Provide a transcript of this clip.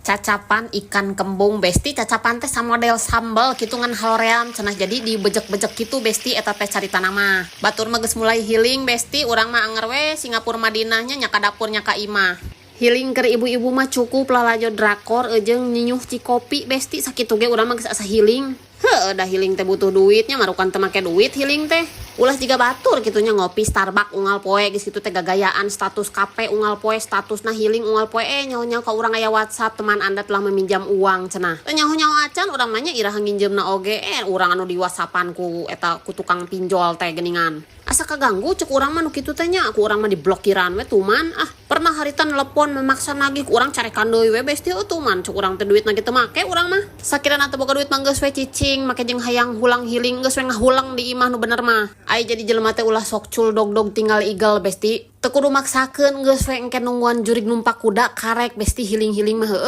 cacapan ikan kembung besti, cacapan teh sama model sambal gitu ngan hoream cenah, jadi dibejek-bejek gitu besti, eta teh carita nama batur mah geus mulai healing besti. Urang mah anger we Singapura Madinahnya nya ka dapur nya ka imah healing keur ibu-ibu mah cukup lah lajo drakor jeung nyinyuh cikopi besti, sakitu ge urang mah geus asa healing. Heuh, dah healing teh butuh duitnya, marukan teu make duit healing teh. Ulah jiga batur kitunya ngopi Starbucks unggal poe geus kitu teh gagayaan status kape unggal poe, statusna healing unggal poe. Nyaho-nyaho ka urang aya WhatsApp, teman Anda telah meminjam uang cenah. Teh nyaho-nyaho acan urang mah nya iraha nginjemna oge, urang anu di WhatsAppan ku eta ku tukang pinjol teh geuningan. Asa kaganggu cek urang mah nu kitu teh nya, aku urang mah diblokiran we tuman. Pernah harita nelepon memaksa nagih ku urang carekan deui we besti tuman, cek urang teh duitna kitu make urang mah. Sakirana teu boga duit mah geus we cicing, make jeung hayang hulang healing geus we ngahulang di imah nu bener mah. Ai jadi jelema teh ulah sok cul dog tinggal igel besti. Teu kudu maksakeun geus we engke nungguan jurig numpak kuda karek besti healing mah heueuh.